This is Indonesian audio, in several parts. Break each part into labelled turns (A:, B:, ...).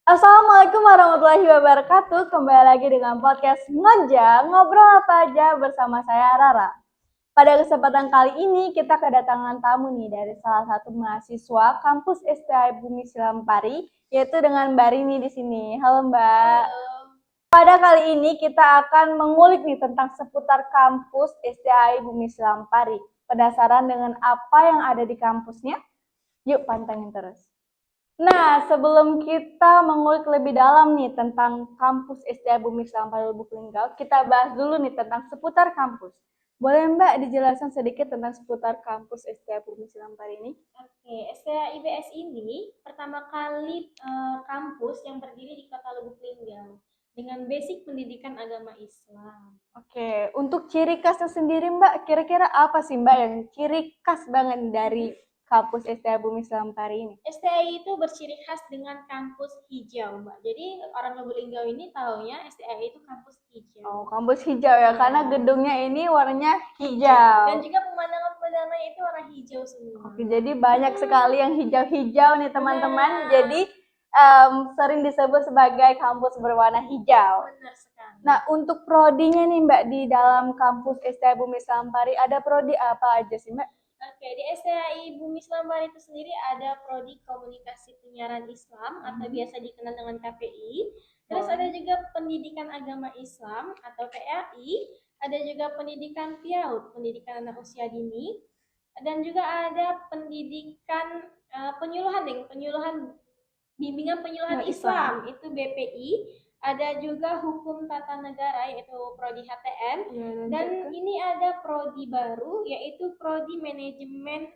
A: Assalamualaikum warahmatullahi wabarakatuh. Kembali lagi dengan podcast Ngoja, ngobrol apa aja bersama saya Rara. Pada kesempatan kali ini kita kedatangan tamu nih dari salah satu mahasiswa kampus STI Bumi Silampari, yaitu dengan Mbak Rini di sini. Halo Mbak. Pada kali ini kita akan mengulik nih tentang seputar kampus STI Bumi Silampari. Penasaran dengan apa yang ada di kampusnya? Yuk pantengin terus. Nah, sebelum kita mengulik lebih dalam nih tentang kampus SDA Bumi Sampari Lubuk Linggau, kita bahas dulu nih tentang seputar kampus. Boleh Mbak dijelaskan sedikit tentang seputar kampus SDA Bumi Sampari ini?
B: Oke, STA IBS ini pertama kali kampus yang berdiri di Kota Lubuk Linggau dengan basic pendidikan agama Islam.
A: Oke, untuk ciri khasnya sendiri Mbak, kira-kira apa sih Mbak yang ciri khas banget dari kampus SDA Bumi Sampari ini?
B: STI itu berciri khas dengan kampus hijau, Mbak. Jadi orang Lubuk Linggau ini taunya STI itu kampus hijau.
A: Oh, kampus hijau ya, karena gedungnya ini warnanya hijau.
B: Dan juga pemandangan-pemandangannya itu warna hijau semua.
A: Oke, jadi banyak sekali yang hijau-hijau nih teman-teman. Jadi sering disebut sebagai kampus berwarna hijau.
B: Benar sekali.
A: Nah, untuk prodinya nih Mbak di dalam kampus STI Bumi Sampari ada prodi apa aja sih Mbak?
B: Oke, di STI Bumi Selambari itu sendiri ada prodi komunikasi penyiaran Islam atau biasa dikenal dengan KPI. Terus ada juga pendidikan agama Islam atau PAI. Ada juga pendidikan PIAUD, pendidikan anak usia dini. Dan juga ada pendidikan penyuluhan bimbingan penyuluhan Islam itu BPI. Ada juga hukum tata negara yaitu prodi HTN dan ini ada prodi baru yaitu prodi manajemen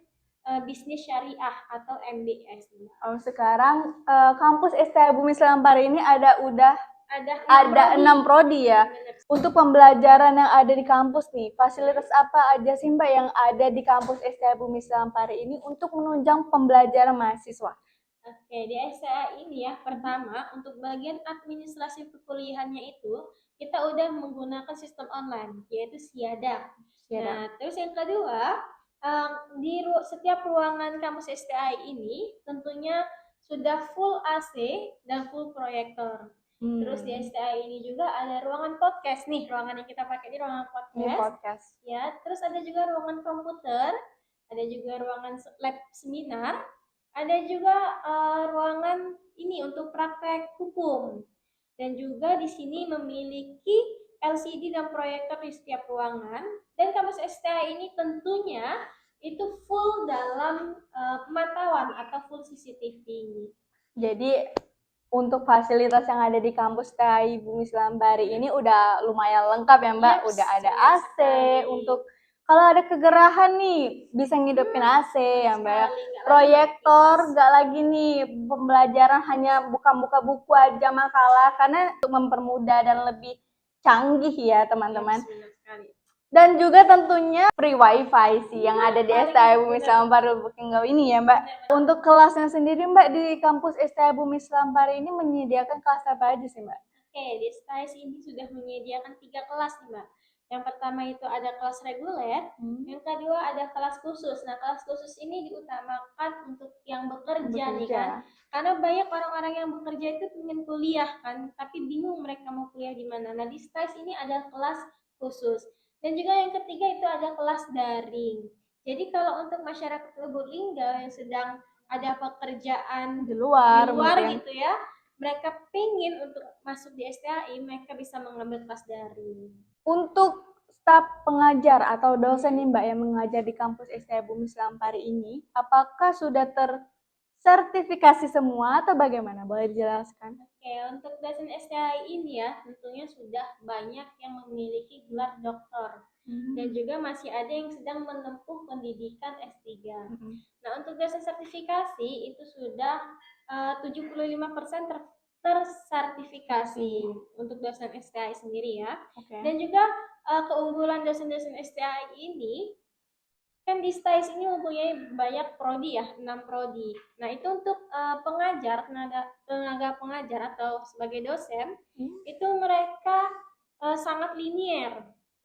B: bisnis syariah atau MBS.
A: Oh, sekarang kampus STI Bumi Selampari ini ada 6 prodi ya. Untuk pembelajaran yang ada di kampus nih, fasilitas apa aja sih Mbak yang ada di kampus STI Bumi Selampari ini untuk menunjang pembelajaran mahasiswa?
B: Oke, di STA ini ya, pertama untuk bagian administrasi perkuliahannya itu kita udah menggunakan sistem online, yaitu Siadak. Nah, terus yang kedua, di setiap ruangan kampus STI ini tentunya sudah full AC dan full proyektor. Terus di STI ini juga ada ruangan podcast nih, ruangan yang kita pakai di ruangan podcast. Ya, terus ada juga ruangan komputer, ada juga ruangan lab seminar, ada juga ruangan ini untuk praktek hukum. Dan juga di sini memiliki LCD dan proyektor di setiap ruangan. Dan kampus STA ini tentunya itu full dalam pemantauan atau full CCTV.
A: Jadi untuk fasilitas yang ada di kampus TAI Bumi Selambari ini udah lumayan lengkap ya Mbak. Udah ada AC untuk kalau ada kegerahan nih bisa ngidupin AC ya Mbak. Proyektor nggak lagi nih pembelajaran hanya buka-buka buku aja makalah karena untuk mempermudah dan lebih canggih ya teman-teman. Dan juga tentunya free wifi sih yang ada di STI Bumi Selampari Lubuk Linggau ini ya Mbak. Untuk kelasnya sendiri Mbak di kampus STI Bumi Selampari ini menyediakan kelas apa aja sih Mbak?
B: Oke, di STI ini sudah menyediakan 3 kelas nih Mbak. Yang pertama itu ada kelas reguler, yang kedua ada kelas khusus. Nah, kelas khusus ini diutamakan untuk yang bekerja nih kan. Karena banyak orang-orang yang bekerja itu ingin kuliah kan, tapi bingung mereka mau kuliah di mana. Nah, di STI ini ada kelas khusus. Dan juga yang ketiga itu ada kelas daring. Jadi kalau untuk masyarakat Lubuk Linggau yang sedang ada pekerjaan
A: di luar
B: gitu ya, mereka pengen untuk masuk di STI, mereka bisa mengambil kelas daring.
A: Untuk staf pengajar atau dosen nih Mbak yang mengajar di kampus STI Bumi Selampari ini, apakah sudah tersertifikasi semua atau bagaimana? Boleh dijelaskan?
B: Oke, untuk dosen STI ini ya, tentunya sudah banyak yang memiliki gelar doktor. Dan juga masih ada yang sedang menempuh pendidikan S3. Nah, untuk dosen sertifikasi itu sudah 75% tersertifikasi untuk dosen STI sendiri ya. Dan juga keunggulan dosen-dosen STI ini kan di STAIS ini mempunyai banyak prodi ya, 6 prodi. Nah, itu untuk tenaga pengajar atau sebagai dosen, itu mereka sangat linier.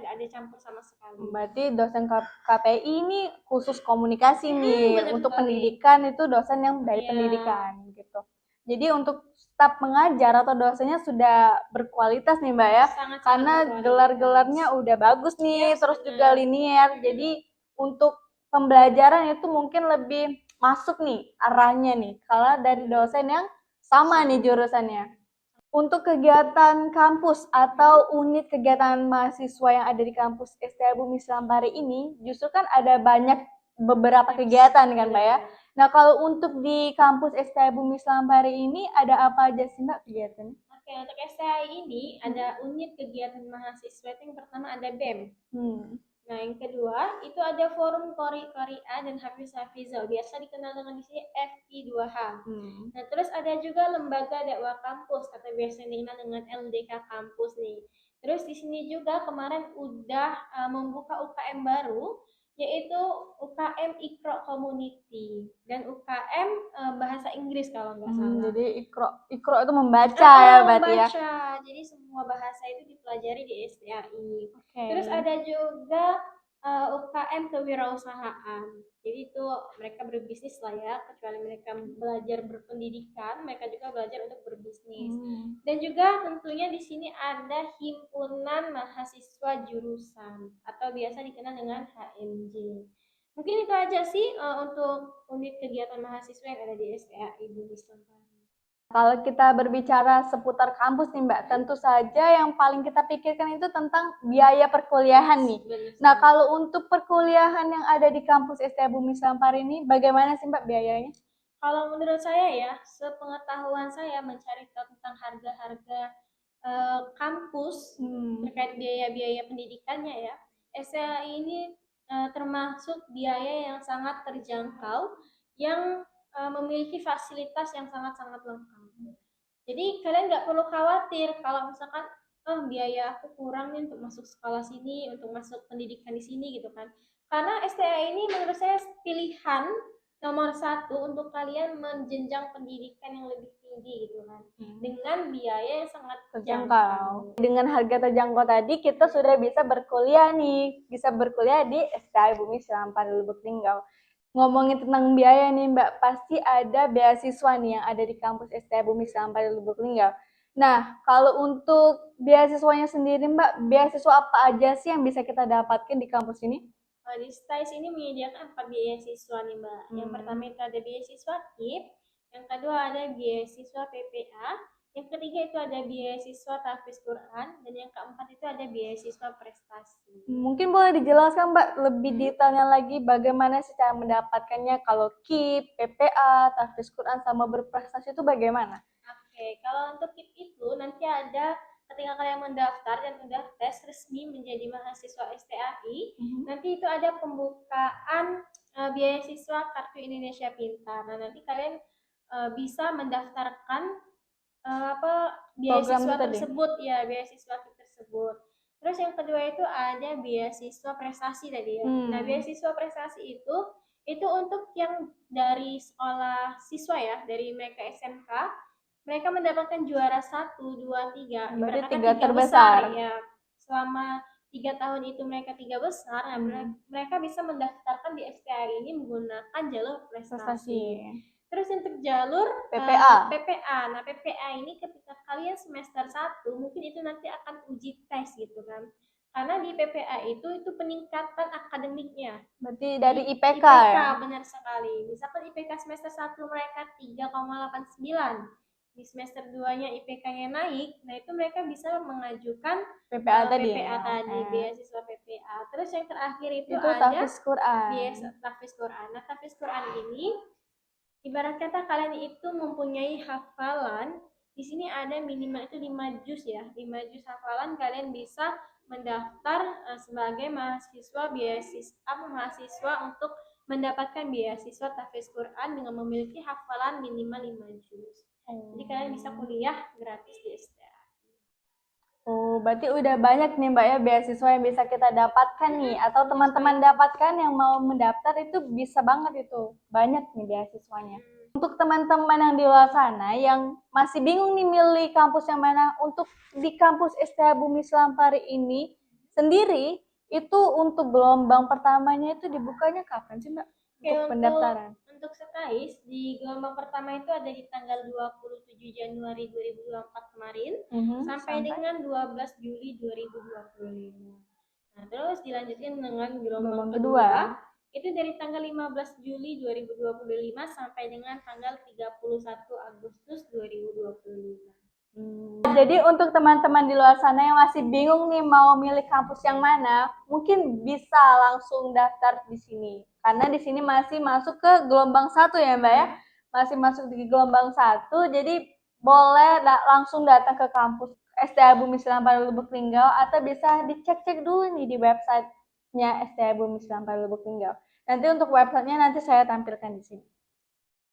B: Tidak ada campur sama sekali.
A: Berarti dosen KPI ini khusus komunikasi nih, untuk pendidikan itu dosen yang dari pendidikan gitu. Jadi untuk staf mengajar atau dosennya sudah berkualitas nih Mbak ya.
B: Sangat-sangat
A: Karena
B: berkualitas.
A: gelar-gelarnya udah bagus nih,
B: Yes,
A: terus
B: benar.
A: juga linear. Jadi untuk pembelajaran itu mungkin lebih masuk nih arahnya nih. Kalau dari dosen yang sama nih jurusannya. Untuk kegiatan kampus atau unit kegiatan mahasiswa yang ada di kampus STA Bumi Selampari ini, justru kan ada banyak beberapa kegiatan kan Mbak ya. Nah kalau untuk di kampus STA Bumi Selampari ini ada apa aja sih Mbak kegiatannya?
B: Oke, untuk STI ini ada unit kegiatan mahasiswa itu yang pertama ada BEM. Nah, yang kedua itu ada Forum Korea dan Hafiz Hafizah, biasa dikenal dengan di sini FI2H. Nah, terus ada juga lembaga dakwah kampus atau biasa dikenal dengan LDK kampus nih. Terus di sini juga kemarin udah membuka UKM baru, yaitu UKM Ikro Community dan UKM bahasa Inggris kalau nggak salah.
A: Jadi ikro itu membaca ya berarti ya.
B: Membaca. Jadi semua bahasa itu dipelajari di STAI. Terus ada juga UKM kewirausahaan. Jadi itu mereka berbisnis lah ya, kecuali mereka belajar berpendidikan, mereka juga belajar untuk berbisnis. Dan juga tentunya di sini ada himpunan mahasiswa jurusan atau biasa dikenal dengan HMJ. Mungkin itu aja sih untuk unit kegiatan mahasiswa yang ada di STAI Bumi Selampari.
A: Kalau kita berbicara seputar kampus nih Mbak, tentu saja yang paling kita pikirkan itu tentang biaya perkuliahan nih. Nah kalau untuk perkuliahan yang ada di kampus STA Bumi Selampari ini, bagaimana sih Mbak biayanya?
B: Kalau menurut saya ya, sepengetahuan saya mencari tahu tentang harga-harga kampus terkait biaya-biaya pendidikannya ya, STA ini termasuk biaya yang sangat terjangkau, yang memiliki fasilitas yang sangat-sangat lengkap. Jadi kalian nggak perlu khawatir kalau misalkan biaya aku kurang nih untuk masuk sekolah sini, untuk masuk pendidikan di sini gitu kan. Karena STA ini menurut saya pilihan nomor satu untuk kalian menjenjang pendidikan yang lebih tinggi gitu kan, dengan biaya yang sangat terjangkau.
A: Dengan harga terjangkau tadi kita sudah bisa berkuliah nih, bisa berkuliah di STA Bumi Selampari Lubuk Linggau. Ngomongin tentang biaya nih Mbak, pasti ada beasiswa nih yang ada di kampus STA Bumi Selampari Lubuk Linggau. Nah, kalau untuk beasiswanya sendiri Mbak, beasiswa apa aja sih yang bisa kita dapatkan di kampus ini?
B: Di STAIS ini menyediakan 4 beasiswa nih Mbak. Yang pertama itu ada beasiswa KIP, yang kedua ada beasiswa PPA, yang ketiga itu ada beasiswa tahfiz Quran, dan yang keempat itu ada beasiswa prestasi.
A: Mungkin boleh dijelaskan Mbak lebih detailnya lagi bagaimana sih cara mendapatkannya, kalau KIP, PPA, tahfiz Quran sama berprestasi itu bagaimana?
B: Oke, kalau untuk KIP itu nanti ada ketika kalian mendaftar dan udah tes resmi menjadi mahasiswa STAI, nanti itu ada pembukaan beasiswa Kartu Indonesia Pintar. Nah, nanti kalian bisa mendaftarkan beasiswa tersebut ya, beasiswa tersebut. Terus yang kedua itu ada beasiswa prestasi tadi ya. Nah, beasiswa prestasi itu untuk yang dari sekolah siswa ya, dari mereka SMK, mereka mendapatkan juara 1, 2, 3.
A: Berarti
B: tiga
A: terbesar
B: ya. Selama 3 tahun itu mereka 3 besar, mereka bisa mendaftarkan di STI ini menggunakan jalur prestasi. Terus untuk jalur PPA. Nah, PPA ini ketika kalian semester 1, mungkin itu nanti akan uji tes gitu kan. Karena di PPA itu peningkatan akademiknya.
A: Berarti dari IPK
B: ya? Benar sekali. Misalkan IPK semester 1 mereka 3,89. Di semester 2-nya IPK-nya naik, nah itu mereka bisa mengajukan
A: PPA tadi,
B: beasiswa PPA. Terus yang terakhir itu ada
A: tahfiz Quran.
B: Tahfiz Quran. Nah, tahfiz Quran ini ibarat kata kalian itu mempunyai hafalan, di sini ada minimal itu 5 juz ya. 5 juz hafalan kalian bisa mendaftar sebagai mahasiswa mahasiswa untuk mendapatkan beasiswa tahfiz Quran dengan memiliki hafalan minimal 5 juz. Jadi kalian bisa kuliah gratis di STA.
A: Oh, berarti udah banyak nih Mbak ya beasiswa yang bisa kita dapatkan nih, atau teman-teman dapatkan yang mau mendaftar itu bisa banget itu. Banyak nih beasiswanya. Untuk teman-teman yang di luar sana yang masih bingung nih milih kampus yang mana, untuk di kampus STA Bumi Selampari ini sendiri itu untuk gelombang pertamanya itu dibukanya kapan sih Mbak? Untuk pendaftaran.
B: untuk SKIS di gelombang pertama itu ada di tanggal 27 Januari 2024 kemarin sampai dengan 12 Juli 2025. Nah, terus dilanjutkan dengan gelombang kedua itu dari tanggal 15 Juli 2025 sampai dengan tanggal 31 Agustus 2025.
A: Jadi untuk teman-teman di luar sana yang masih bingung nih mau milih kampus yang mana, mungkin bisa langsung daftar di sini. Karena di sini masih masuk ke gelombang 1 ya Mbak ya. Masih masuk di gelombang 1, jadi boleh langsung datang ke kampus STA Bumi Silang Lubuk Linggau atau bisa dicek-cek dulu nih di websitenya STA Bumi Silang Lubuk Linggau. Nanti untuk websitenya nanti saya tampilkan di sini.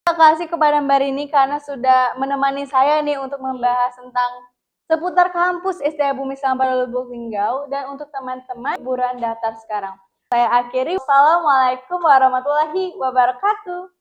A: Terima kasih kepada Mbak Rini karena sudah menemani saya nih untuk membahas tentang seputar kampus STA Bumi Silang Lubuk Linggau, dan untuk teman-teman liburan daftar sekarang. Saya akhiri. Wassalamualaikum warahmatullahi wabarakatuh.